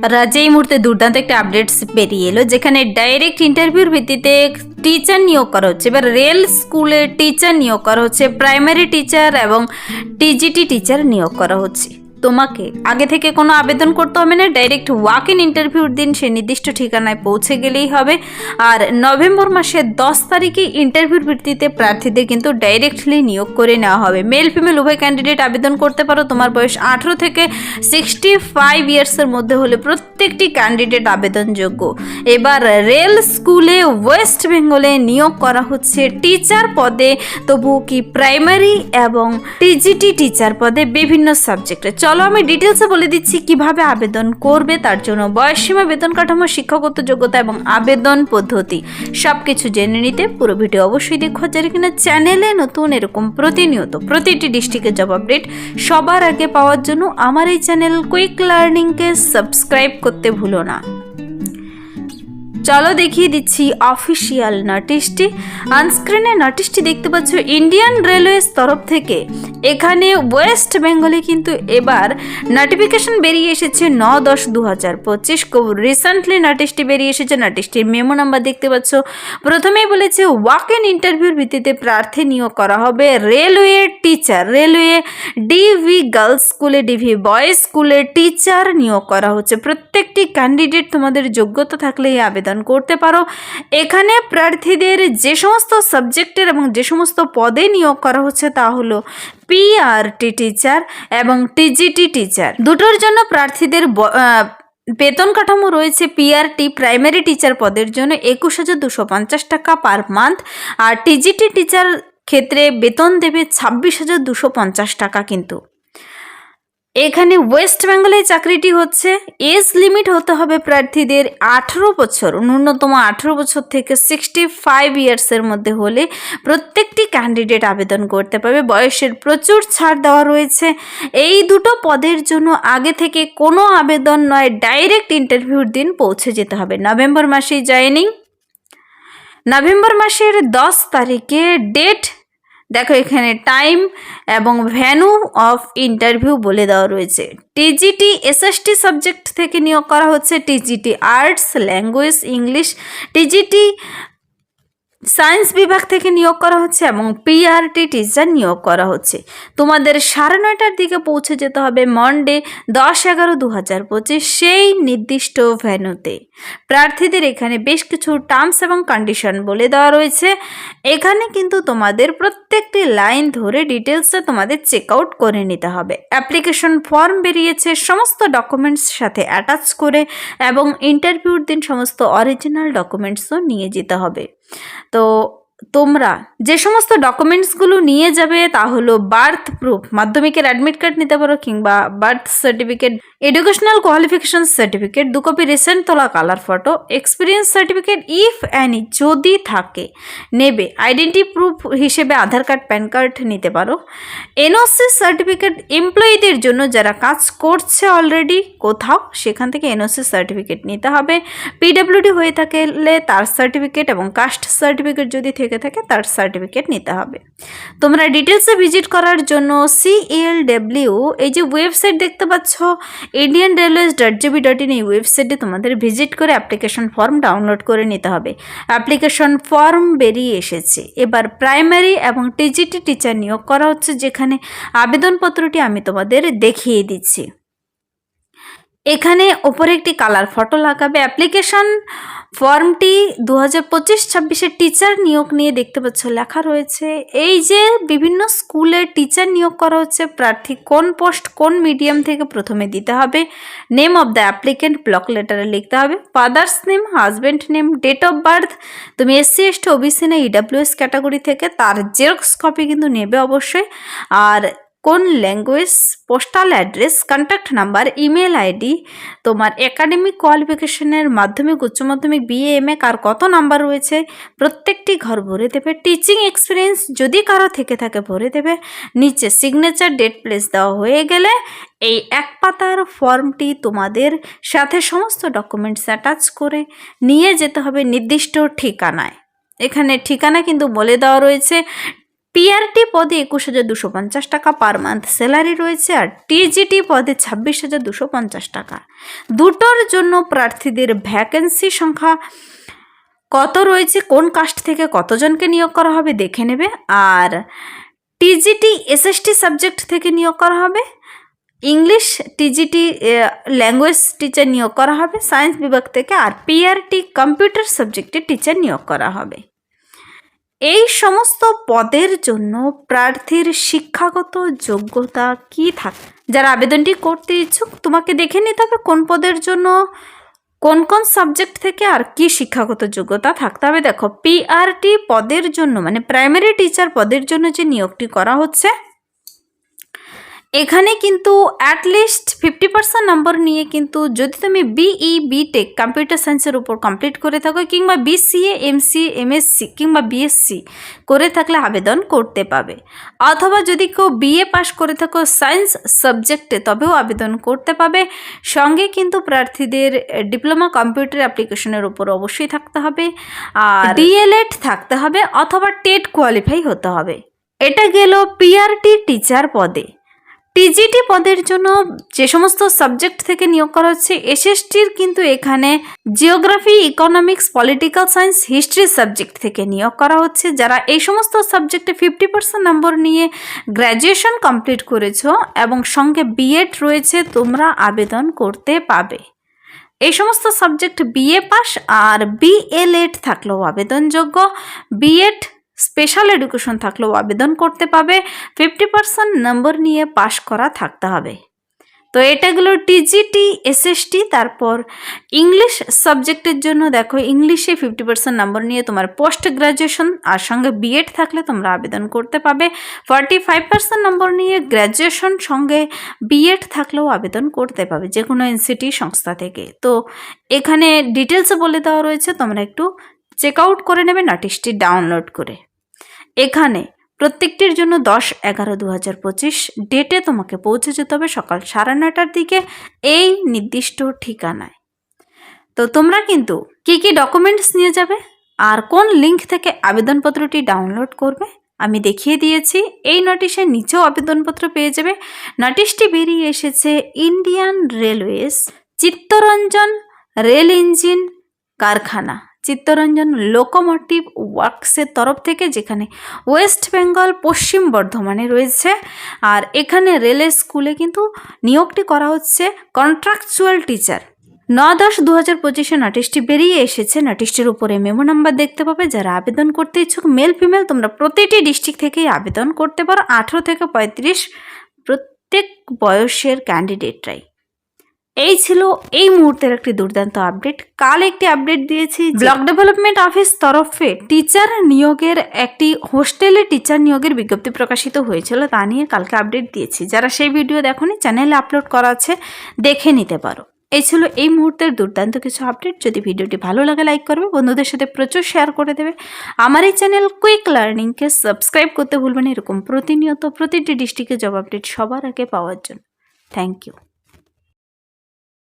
রাজ্যে এই মুহূর্তে দুর্দান্ত একটা আপডেটস বেরিয়ে এলো, যেখানে ডাইরেক্ট ইন্টারভিউর ভিত্তিতে টিচার নিয়োগ করা হচ্ছে। এবার রেল স্কুলে টিচার নিয়োগ করা হচ্ছে, প্রাইমারি টিচার এবং টিজিটি টিচার নিয়োগ করা হচ্ছে। তোমাকে আগে থেকে কোনো আবেদন করতে হবে না, ডাইরেক্ট ওয়াক ইন ইন্টারভিউর দিন সে নির্দিষ্ট ঠিকানায় পৌঁছে গেলেই হবে। আর নভেম্বর মাসের 10 তারিখে ইন্টারভিউর ভিত্তিতে প্রার্থীদের কিন্তু ডাইরেক্টলি নিয়োগ করে নেওয়া হবে। মেল ফিমেল উভয় ক্যান্ডিডেট আবেদন করতে পারো। তোমার বয়স 18 থেকে 65 ইয়ার্সের মধ্যে হলে প্রত্যেকটি ক্যান্ডিডেট আবেদনযোগ্য। এবার রেল স্কুলে ওয়েস্ট বেঙ্গলে নিয়োগ করা হচ্ছে টিচার পদে, তবু কি প্রাইমারি এবং টিজিটি টিচার পদে বিভিন্ন সাবজেক্টে। চলো আমি ডিটেলসে বলে দিচ্ছি কিভাবে আবেদন করবে। তার জন্য বয়সসীমা, বেতন কাঠামো, শিক্ষাগত যোগ্যতা এবং আবেদন পদ্ধতি সবকিছু জেনে নিতে পুরো ভিডিও অবশ্যই দেখো। যারা কিনা চ্যানেলে নতুন এরকম প্রতিনিয়ত প্রতিটি ডিস্ট্রিক্টের জব আপডেট সবার আগে পাওয়ার জন্য আমার এই চ্যানেল কুইক লার্নিংকে সাবস্ক্রাইব করতে ভুলো না। চলো দেখিয়ে দিচ্ছি অফিসিয়াল নোটিশটি। অনস্ক্রিনে নোটিশটি দেখতে পাচ্ছ ইন্ডিয়ান রেলওয়েজ তরফ থেকে। এখানে ওয়েস্ট বেঙ্গলে কিন্তু এবার নোটিফিকেশন বেরিয়ে এসেছে 9/10/2025। খুব রিসেন্টলি নোটিশটি বেরিয়ে এসেছে। নোটিশটির মেমো নাম্বার দেখতে পাচ্ছ। প্রথমেই বলেছে ওয়াক ইন ইন্টারভিউর ভিত্তিতে প্রার্থী নিয়োগ করা হবে railway teacher, railway DV girls স্কুলে, ডিভি বয়েজ স্কুলে টিচার নিয়োগ করা হচ্ছে। প্রত্যেকটি ক্যান্ডিডেট তোমাদের যোগ্যতা থাকলে এই আবেদন করতে পারো। এখানে প্রার্থীদের যে সমস্ত সাবজেক্টের এবং যে সমস্ত পদে নিয়োগ করা হচ্ছে তা হলো পিআরটি টিচার এবং টিজিটি টিচার। দুটোর জন্য প্রার্থীদের বেতন কাঠামো রয়েছে। পিআরটি প্রাইমারি টিচার পদের জন্য 21,250 টাকা পার মান্থ, আর টিজিটি টিচার ক্ষেত্রে বেতন দেবে 26,250 টাকা। কিন্তু এখানে ওয়েস্ট বেঙ্গলে চাকরিটি হচ্ছে। এজ লিমিট হতে হবে প্রার্থীদের 18 বছর, ন্যূনতম 18 বছর থেকে 65 ইয়ার্সের মধ্যে হলে প্রত্যেকটি ক্যান্ডিডেট আবেদন করতে পারবে। বয়সের প্রচুর ছাড় দেওয়া রয়েছে। এই দুটো পদের জন্য আগে থেকে কোনো আবেদন নয়, ডাইরেক্ট ইন্টারভিউর দিন পৌঁছে যেতে হবে। নভেম্বর মাসেই জয়েনিং, নভেম্বর মাসের 10 তারিখে ডেট দেখো, এখানে টাইম এবং ভ্যানু অফ ইন্টারভিউ বলে দেওয়া রয়েছে। টিজিটি এসএসটি সাবজেক্ট থেকে নিয়োগ করা হচ্ছে, TGT arts, language, English, TGT science বিভাগ থেকে নিয়োগ করা হচ্ছে এবং পিআরটি টিচার নিয়োগ করা হচ্ছে। তোমাদের 9:30টার দিকে পৌঁছে যেতে হবে মন্ডে 10/11/2025 সেই নির্দিষ্ট ভ্যানুতে। প্রার্থীদের এখানে বেশ কিছু টার্মস এবং কন্ডিশন বলে দেওয়া রয়েছে। এখানে কিন্তু তোমাদের প্রত্যেকটি লাইন ধরে ডিটেলসটা তোমাদের চেক আউট করে নিতে হবে। অ্যাপ্লিকেশন ফর্ম বেরিয়েছে, সমস্ত ডকুমেন্টস সাথে অ্যাটাচ করে, এবং ইন্টারভিউর দিন সমস্ত অরিজিনাল ডকুমেন্টসও নিয়ে যেতে হবে। তো তোমরা যে সমস্ত ডকুমেন্টসগুলো নিয়ে যাবে তা হলো বার্থ প্রুফ, মাধ্যমিকের অ্যাডমিট কার্ড নিতে পারো, কিংবা birth certificate, educational qualification certificate, 2 copy recent তোলা colour photo, experience certificate if any যদি থাকে নেবে, আইডেন্টি প্রুফ হিসেবে আধার কার্ড, প্যান কার্ড নিতে পারো, এনওসি সার্টিফিকেট এমপ্লয়ীদের জন্য যারা কাজ করছে অলরেডি কোথাও, সেখান থেকে এনওসি সার্টিফিকেট নিতে হবে। পিডব্লিউডি হয়ে থাকলে তার সার্টিফিকেট এবং কাস্ট সার্টিফিকেট যদি থেকে থাকে তার সার্টিফিকেট নিতে হবে। তোমরা ডিটেলসে ভিজিট করার জন্য CLW এই যে ওয়েবসাইট দেখতে পাচ্ছ, indianrailways.gov.in, এই ওয়েবসাইটে তোমাদের ভিজিট করে অ্যাপ্লিকেশন ফর্ম ডাউনলোড করে নিতে হবে। অ্যাপ্লিকেশন ফর্ম বেরিয়ে এসেছে। এবার প্রাইমারি এবং টিজিটি টিচার নিয়োগ করা হচ্ছে, যেখানে আবেদনপত্রটি আমি তোমাদের দেখিয়ে দিচ্ছি। এখানে ওপরে একটি কালার ফটো লাগাবে। অ্যাপ্লিকেশন ফর্মটি 2025-26 টিচার নিয়োগ নিয়ে দেখতে পাচ্ছ লেখা রয়েছে। এই যে বিভিন্ন স্কুলের টিচার নিয়োগ করা হচ্ছে, প্রার্থী কোন পোস্ট কোন মিডিয়াম থেকে প্রথমে দিতে হবে, name of the applicant block লেটারে লিখতে হবে, father's name, husband name, date of birth, তুমি SC ST OBC না EWS ক্যাটাগরি থেকে, তার জেরক্স কপি কিন্তু নেবে অবশ্যই, আর কোন language, postal address, contact number, email ID, তোমার একাডেমিক কোয়ালিফিকেশনের মাধ্যমিক, উচ্চ মাধ্যমিক, BA MA কার কত নাম্বার রয়েছে প্রত্যেকটি ঘর ভরে দেবে। টিচিং এক্সপিরিয়েন্স যদি কারো থেকে থাকে ভরে দেবে। নিচে সিগনেচার, ডেট, প্লেস দেওয়া হয়ে গেলে এই এক পাতার ফর্মটি তোমাদের সাথে সমস্ত ডকুমেন্টস অ্যাটাচ করে নিয়ে যেতে হবে নির্দিষ্ট ঠিকানায়। এখানে ঠিকানা কিন্তু বলে দেওয়া রয়েছে, পিআরটি পদে 21,250 টাকা পার মান্থ স্যালারি রয়েছে, আর টিজিটি পদে 26,250 টাকা। দুটোর জন্য প্রার্থীদের ভ্যাকেন্সি সংখ্যা কত রয়েছে, কোন কাস্ট থেকে কতজনকে নিয়োগ করা হবে দেখে নেবে। আর টিজিটি এসএসটি সাবজেক্ট থেকে নিয়োগ করা হবে, ইংলিশ টিজিটি ল্যাঙ্গুয়েজ টিচার নিয়োগ করা হবে সায়েন্স বিভাগ থেকে, আর পিআরটি কম্পিউটার সাবজেক্টের টিচার নিয়োগ করা হবে। এই সমস্ত পদের জন্য প্রার্থীর শিক্ষাগত যোগ্যতা কি থাকে, যারা আবেদনটি করতে ইচ্ছুক তোমাকে দেখে নিতে হবে কোন পদের জন্য কোন কোন সাবজেক্ট থেকে আর কি শিক্ষাগত যোগ্যতা থাকতে হবে। দেখো, পিআরটি পদের জন্য মানে প্রাইমারি টিচার পদের জন্য যে নিয়োগটি করা হচ্ছে, এখানে কিন্তু অ্যাটলিস্ট 50% নম্বর নিয়ে কিন্তু যদি তুমি বিই বিটেক কম্পিউটার সায়েন্সের উপর কমপ্লিট করে থাকো, কিংবা বিসিএ এমসি এমএসসি কিংবা বিএসসি করে থাকলে আবেদন করতে পাবে, অথবা যদি কেউ বিএ পাস করে থাকো সায়েন্স সাবজেক্টে তবেও আবেদন করতে পাবে। সঙ্গে কিন্তু প্রার্থীদের ডিপ্লোমা কম্পিউটার অ্যাপ্লিকেশনের উপর অবশ্যই থাকতে হবে, আর ডিএলএড থাকতে হবে অথবা টেট কোয়ালিফাই হতে হবে। এটা গেল পিআরটি টিচার পদে। টিজিটি পদের জন্য যে সমস্ত সাবজেক্ট থেকে নিয়োগ করা হচ্ছে, এসএসটির কিন্তু এখানে geography, economics, political science, history subject থেকে নিয়োগ করা হচ্ছে। যারা এই সমস্ত সাবজেক্টে 50% নম্বর নিয়ে গ্র্যাজুয়েশন কমপ্লিট করেছো এবং সঙ্গে বিএড রয়েছে, তোমরা আবেদন করতে পাবে। এই সমস্ত সাবজেক্ট বিএ পাস আর বিএলএড থাকলেও আবেদনযোগ্য, বিএড স্পেশাল এডুকেশন থাকলেও আবেদন করতে পাবে। 50% নম্বর নিয়ে পাস করা থাকতে হবে। তো এটা গেলো টিজিটি এসএসটি। তারপর ইংলিশ সাবজেক্টের জন্য দেখো, ইংলিশে 50% নম্বর নিয়ে তোমার পোস্ট গ্রাজুয়েশন আর সঙ্গে বিএড থাকলে তোমরা আবেদন করতে পাবে। 45% নম্বর নিয়ে গ্র্যাজুয়েশন সঙ্গে বিএড থাকলেও আবেদন করতে পাবে যে কোনো এনসিটি সংস্থা থেকে। তো এখানে ডিটেলসে বলে দেওয়া রয়েছে, তোমরা একটু চেক আউট করে নেবে নোটিশটি ডাউনলোড করে। এখানে প্রত্যেকটির জন্য 10/11/2025 ডেটে তোমাকে পৌঁছে যেতে হবে সকাল 9:30টার দিকে এই নির্দিষ্ট ঠিকানায়। তো তোমরা কিন্তু কি কি ডকুমেন্টস নিয়ে যাবে আর কোন লিঙ্ক থেকে আবেদনপত্রটি ডাউনলোড করবে আমি দেখিয়ে দিয়েছি। এই নোটিশের নিচেও আবেদনপত্র পেয়ে যাবে। নোটিশটি বেরিয়ে এসেছে Indian railways Chittaranjan rail engine কারখানা, চিত্তরঞ্জন লোকোমোটিভ ওয়ার্কসের তরফ থেকে, যেখানে ওয়েস্ট বেঙ্গল পশ্চিম বর্ধমানে রয়েছে। আর এখানে রেলের স্কুলে কিন্তু নিয়োগটি করা হচ্ছে কন্ট্রাকচুয়াল টিচার। 9/10/2025 নোটিশটি বেরিয়ে এসেছে। নোটিশটির উপরে মেমো নাম্বার দেখতে পাবে। যারা আবেদন করতে ইচ্ছুক মেল ফিমেল তোমরা প্রতিটি ডিস্ট্রিক্ট থেকেই আবেদন করতে পারো। 18 থেকে 35 প্রত্যেক বয়সের ক্যান্ডিডেটরাই। এই ছিল এই মুহূর্তের একটি দুর্দান্ত আপডেট। কাল একটি আপডেট দিয়েছি, ব্লক ডেভেলপমেন্ট অফিস তরফে টিচার নিয়োগের একটি হোস্টেলে টিচার নিয়োগের বিজ্ঞপ্তি প্রকাশিত হয়েছিল, তা নিয়ে কালকে আপডেট দিয়েছি। যারা সেই ভিডিও দেখোনি চ্যানেলে আপলোড করা আছে, দেখে নিতে পারো। এই ছিল এই মুহূর্তের দুর্দান্ত কিছু আপডেট। যদি ভিডিওটি ভালো লাগে লাইক করবে, বন্ধুদের সাথে প্রচুর শেয়ার করে দেবে। আমার এই চ্যানেল কুইক লার্নিংকে সাবস্ক্রাইব করতে ভুলবেন এরকম প্রতিনিয়ত প্রতিটি ডিস্ট্রিক্টে জব আপডেট সবার আগে পাওয়ার জন্য। Thank you.